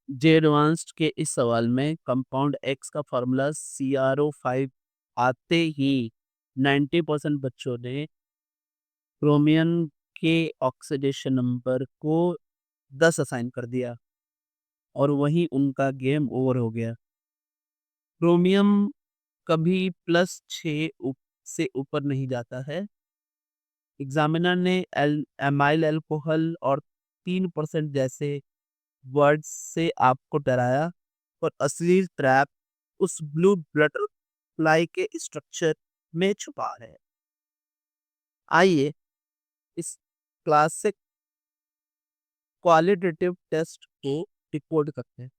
जे advanced के इस सवाल में कंपाउंड एक्स का फॉर्मूला CrO5 आते ही 90% बच्चों ने क्रोमियम के ऑक्सीडेशन नंबर को 10 असाइन कर दिया और वहीं उनका गेम ओवर हो गया। क्रोमियम कभी +6 से ऊपर नहीं जाता है। एग्जामिनर ने एमाइल अल्कोहल और 3% जैसे वर्ड्स से आपको डराया, और असली ट्रैप उस ब्लू बटरफ्लाई के स्ट्रक्चर में छुपा है। आइए इस क्लासिक क्वालिटेटिव टेस्ट को डिकोड करते हैं।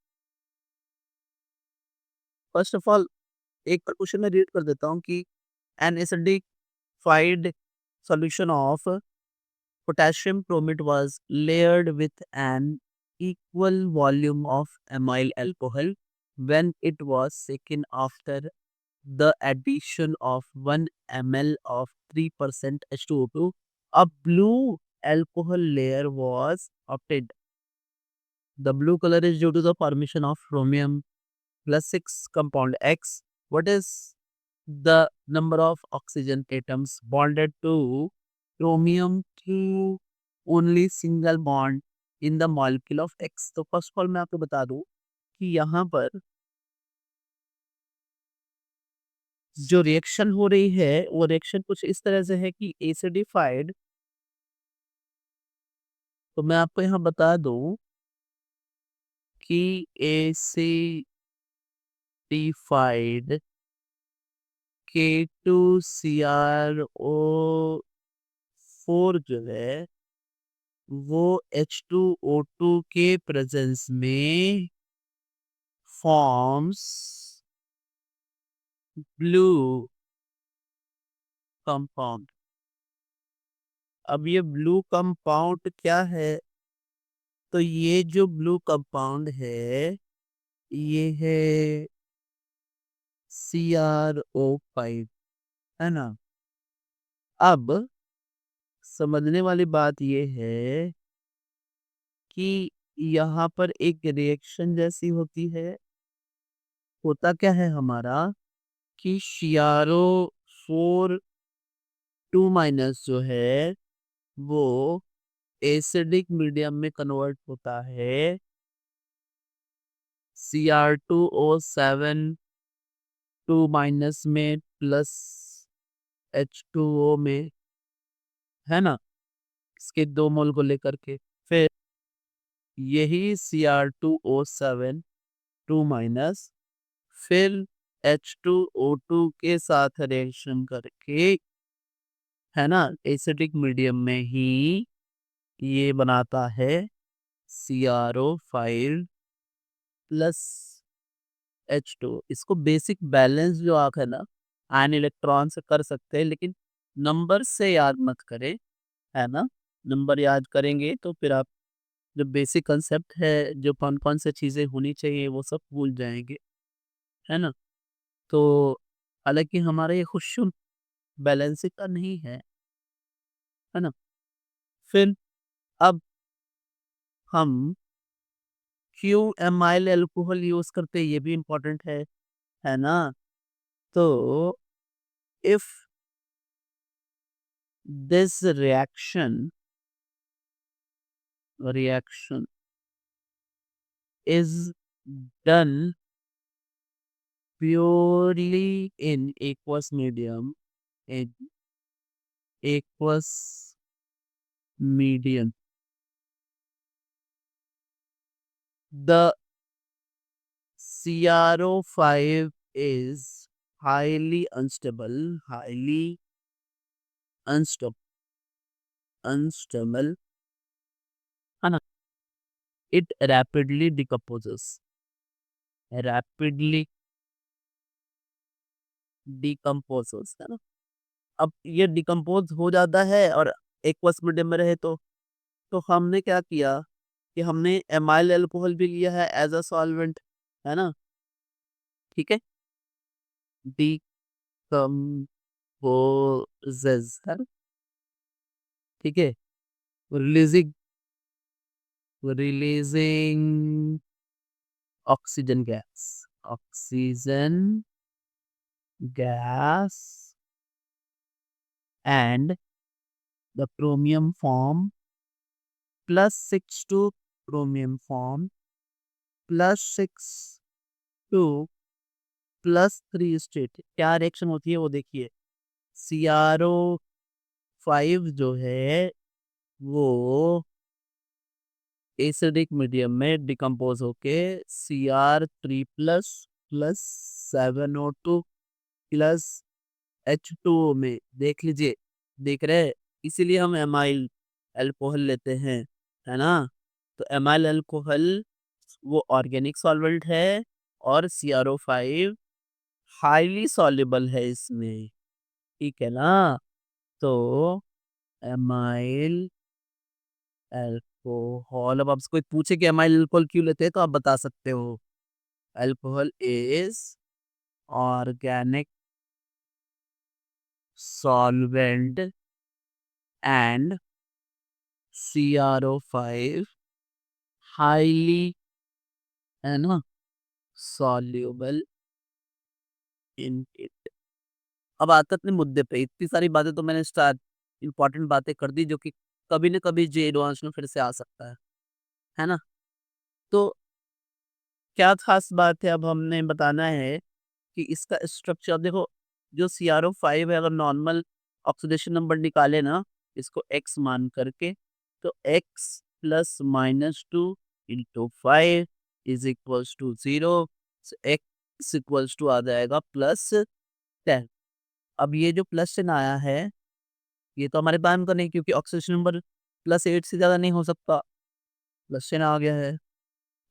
फर्स्ट ऑफ ऑल एक बार क्वेश्चन में रीड कर देता हूँ कि an acidified solution of potassium chromate was layered with an equal volume of amyl alcohol when it was shaken after the addition of 1 ml of 3% H2O2. A blue alcohol layer was obtained. The blue color is due to the formation of chromium +6 compound X. What is the number of oxygen atoms bonded to chromium through only single bond in the molecule of X? तो first of all मैं आपको बता दूं कि यहाँ पर जो reaction हो रही है वो रिएक्शन कुछ इस तरह से है कि एसिडिफाइड, तो मैं आपको यहाँ बता दूं कि एसिडिफाइड K2CrO4 जो है वो H2O2 के प्रेजेंस में फॉर्म्स ब्लू कंपाउंड। अब ये ब्लू कंपाउंड क्या है? तो ये जो ब्लू कंपाउंड है ये है CrO5, है ना। अब समझने वाली बात ये है कि यहाँ पर एक रिएक्शन जैसी होती है। होता क्या है हमारा कि CrO4 2- जो है वो एसिडिक मीडियम में कन्वर्ट होता है Cr2O7 2- में प्लस H2O में, है ना, इसके 2 मोल को लेकर के फिर यही Cr2O7 2- फिर H2O2 के साथ रिएक्शन करके, है ना, एसिडिक मीडियम में ही ये बनाता है CrO5 प्लस H2। इसको बेसिक बैलेंस जो आप है ना आयन इलेक्ट्रॉन से कर सकते हैं, लेकिन नंबर से याद मत करें, है ना। नंबर याद करेंगे तो फिर आप जो बेसिक कंसेप्ट है, जो कौन कौन से चीजें होनी चाहिए वो सब भूल जाएंगे, है ना। तो हालांकि हमारा ये क्वेश्चन बैलेंसिंग का नहीं है ना। फिर अब हम क्यों एमाइल अल्कोहल यूज करते हैं ये भी इम्पोर्टेंट है ना। तो if this reaction is done purely in aqueous medium, in aqueous medium, the CrO5 is highly unstable, है ना। It rapidly decomposes, है ना। अब ये डिकम्पोज हो जाता है और एक्वस मीडियम में रहे तो हमने क्या किया कि हमने एमाइल अल्कोहल भी लिया है एज अ सॉल्वेंट, है ना। ठीक है, डिकम्पोजेज, है ना। ठीक है, releasing releasing oxygen gas and the chromium form +6 to chromium form +6 to +3 state क्या रिएक्शन होती है वो देखिए। CrO5 जो है वो एसिडिक मीडियम में डिकम्पोज होके Cr3 plus 7O2 plus H2O में देख लीजिए, देख रहे हैं, इसीलिए हम एमाइल अल्कोहल लेते हैं, है ना। तो एमाइल अल्कोहल वो ऑर्गेनिक सॉल्वेंट है और CrO5 हाईली सॉल्युबल है इसमें, ठीक है ना। तो एमाइल अल्कोहल, अब आपसे कोई पूछे कि एमाइल अल्कोहल क्यों लेते हैं तो आप बता सकते हो। Alcohol is organic solvent and CrO5 highly, है ना, सॉल्युबल इन इट। अब आता अपने मुद्दे पे, इतनी सारी बातें तो मैंने स्टार्ट इंपॉर्टेंट बातें कर दी जो कि कभी न कभी जे एडवांस में फिर से आ सकता है ना। तो क्या खास बात है अब हमने बताना है कि इसका स्ट्रक्चर। अब देखो, जो CrO5 है, अगर नॉर्मल ऑक्सीडेशन नंबर निकाले ना इसको x मान करके, तो x +-2 into 5 is equals to 0, x equals to आ जाएगा +10। अब ये जो प्लस चिन्ह आया है ये तो हमारे काम का नहीं, क्योंकि ऑक्सीडेशन नंबर +8 से ज़्यादा नहीं हो सकता। प्लस चिन्ह आ गया है,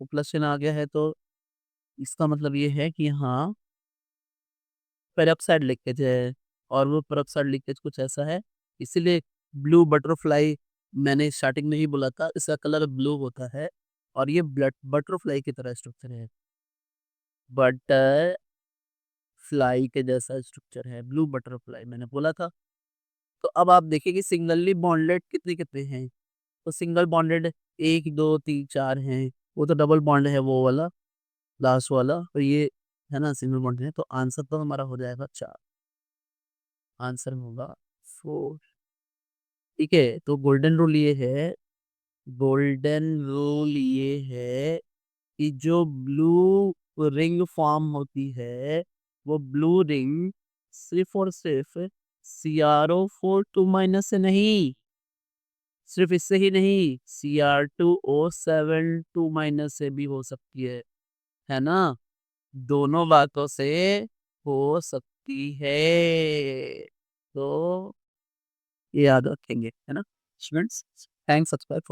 वो प्लस चिन्ह आ गया है तो इसका मतलब ये है कि हाँ पेरोक्साइड लीकेज है। और वो पेरोक्साइड लीकेज कुछ ऐसा है, इसीलिए ब्लू बटरफ्लाई मैंने स्टार्टिंग में ही बोला था, इसका कलर ब्लू होता है और ये ब्लड बटरफ्लाई की तरह स्ट्रक्चर है, बटरफ्लाई के जैसा स्ट्रक्चर है ब्लू बटरफ्लाई मैंने बोला था। तो अब आप देखिए कि सिंगली बॉन्डेड कितने कितने हैं, तो सिंगल बॉन्डेड 1 2 3 4 हैं, वो तो डबल बॉन्ड है वो वाला लास्ट वाला, तो ये है ना सिंगल बॉन्ड है, तो आंसर तो हमारा हो जाएगा 4, आंसर होगा 4। ठीक है, तो गोल्डन रूल ये है, गोल्डन रूल ये है कि जो ब्लू रिंग फॉर्म होती है वो ब्लू रिंग सिर्फ और सिर्फ CrO4 2- से नहीं, सिर्फ इससे ही नहीं, Cr2O7 2- से भी हो सकती है ना। दोनों बातों से हो सकती है, तो ये याद रखेंगे, है ना स्टूडेंट्स। Thanks subscribe for